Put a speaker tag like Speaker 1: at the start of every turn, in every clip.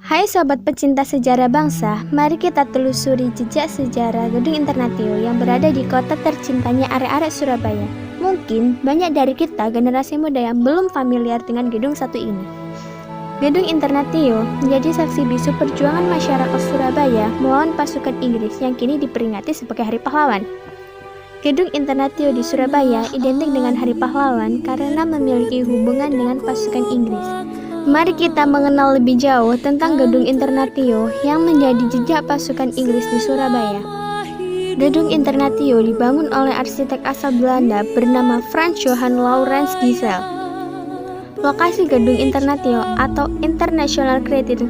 Speaker 1: Hai sobat pecinta sejarah bangsa, mari kita telusuri jejak sejarah Gedung Internatio yang berada di kota tercintanya arek-arek Surabaya. Mungkin banyak dari kita generasi muda yang belum familiar dengan gedung satu ini. Gedung Internatio menjadi saksi bisu perjuangan masyarakat Surabaya melawan pasukan Inggris yang kini diperingati sebagai Hari Pahlawan. Gedung Internatio di Surabaya identik dengan Hari Pahlawan karena memiliki hubungan dengan pasukan Inggris. Mari kita mengenal lebih jauh tentang Gedung Internatio yang menjadi jejak pasukan Inggris di Surabaya. Gedung Internatio dibangun oleh arsitek asal Belanda bernama Frans Johan Laurens Gisel. Lokasi Gedung Internatio atau International Creative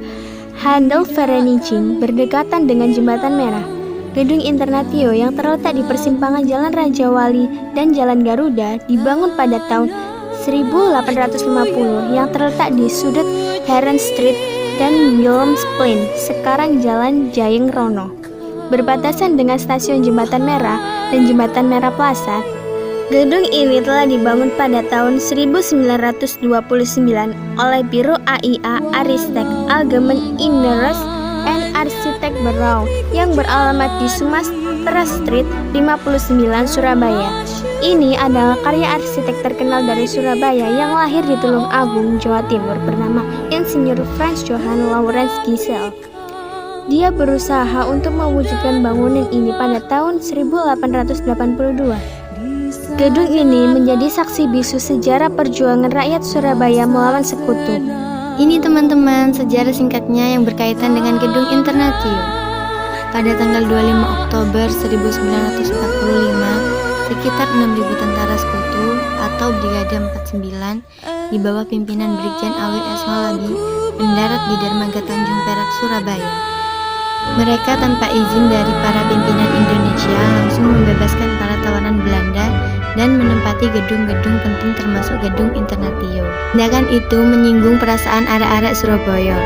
Speaker 1: Handelsvereniging berdekatan dengan Jembatan Merah. Gedung Internatio yang terletak di persimpangan Jalan Raja Wali dan Jalan Garuda dibangun pada tahun 1850 yang terletak di sudut Heron Street dan Willemsplein, sekarang Jalan Jayeng Rono. Berbatasan dengan stasiun Jembatan Merah dan Jembatan Merah Plaza, gedung ini telah dibangun pada tahun 1929 oleh Biro AIA Aristek Algemeen Ingeneurs and Arsitek Bureau yang beralamat di Sumastra Street 59 Surabaya. Ini adalah karya arsitek terkenal dari Surabaya yang lahir di Tulung Agung, Jawa Timur bernama Insinyur Frans Johan Laurens Gisel. Dia berusaha untuk mewujudkan bangunan ini pada tahun 1882. Gedung ini menjadi saksi bisu sejarah perjuangan rakyat Surabaya melawan sekutu. Ini teman-teman sejarah singkatnya yang berkaitan dengan Gedung Internatio. Pada tanggal 25 Oktober 1945, sekitar 6.000 tentara sekutu atau Brigade 49 di bawah pimpinan Brigjen AWS Malabi mendarat di Dermaga Tanjung Perak, Surabaya. Mereka tanpa izin dari para pimpinan Indonesia langsung membebaskan para tawanan Belanda dan menempati gedung-gedung penting termasuk Gedung Internatio. Tindakan itu menyinggung perasaan arek-arek Surabaya.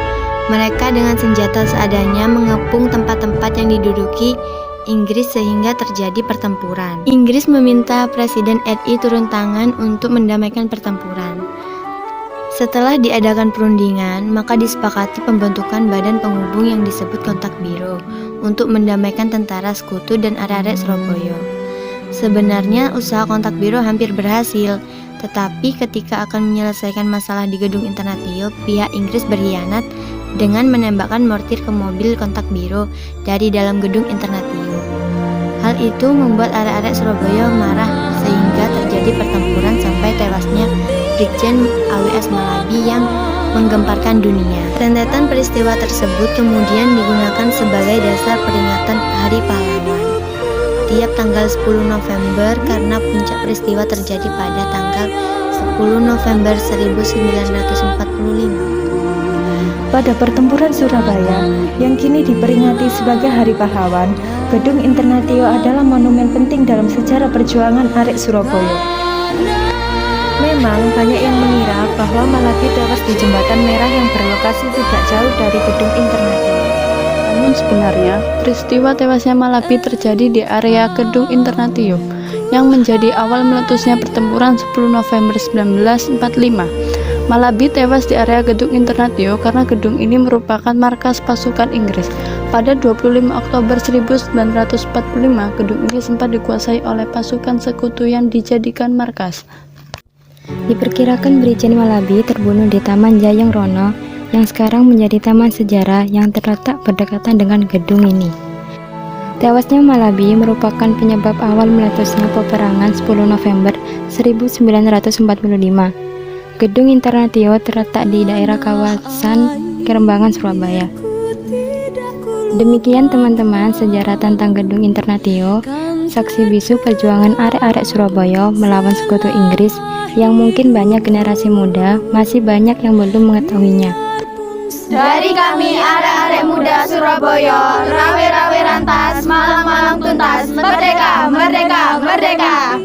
Speaker 1: Mereka dengan senjata seadanya mengepung tempat-tempat yang diduduki Inggris sehingga terjadi pertempuran. Inggris meminta Presiden RI turun tangan untuk mendamaikan pertempuran. Setelah diadakan perundingan, maka disepakati pembentukan badan penghubung yang disebut Kontak Biro untuk mendamaikan tentara sekutu dan arek-arek Surabaya. Sebenarnya usaha Kontak Biro hampir berhasil, tetapi ketika akan menyelesaikan masalah di Gedung Internatio, pihak Inggris berkhianat dengan menembakkan mortir ke mobil Kontak Biro dari dalam Gedung Internatio. Hal itu membuat arek-arek Surabaya marah sehingga terjadi pertempuran sampai tewasnya Brigjen AWS Malabi yang menggemparkan dunia. Rentetan peristiwa tersebut kemudian digunakan sebagai dasar peringatan Hari Pahlawan tiap tanggal 10 November karena puncak peristiwa terjadi pada tanggal 10 November 1945.
Speaker 2: Pada pertempuran Surabaya yang kini diperingati sebagai Hari Pahlawan, Gedung Internatio adalah monumen penting dalam sejarah perjuangan arek Surabaya. Memang banyak yang mengira bahwa Malabi tewas di Jembatan Merah yang berlokasi tidak jauh dari Gedung Internatio.
Speaker 3: Namun sebenarnya, peristiwa tewasnya Malabi terjadi di area Gedung Internatio yang menjadi awal meletusnya pertempuran 10 November 1945. Malabi tewas di area Gedung Internatio karena gedung ini merupakan markas pasukan Inggris. Pada 25 Oktober 1945, gedung ini sempat dikuasai oleh pasukan sekutu yang dijadikan markas.
Speaker 1: Diperkirakan Brigjen Malabi terbunuh di Taman Jayeng Rono yang sekarang menjadi taman sejarah yang terletak berdekatan dengan gedung ini. Tewasnya Malabi merupakan penyebab awal meletusnya peperangan 10 November 1945. Gedung Internatio terletak di daerah kawasan Kerembangan, Surabaya. Demikian teman-teman sejarah tentang Gedung Internatio, saksi bisu perjuangan arek-arek Surabaya melawan sekutu Inggris yang mungkin banyak generasi muda masih banyak yang belum mengetahuinya.
Speaker 4: Dari kami arek-arek muda Surabaya, rawe-rawe rantas, malam-malam tuntas, merdeka, merdeka, merdeka.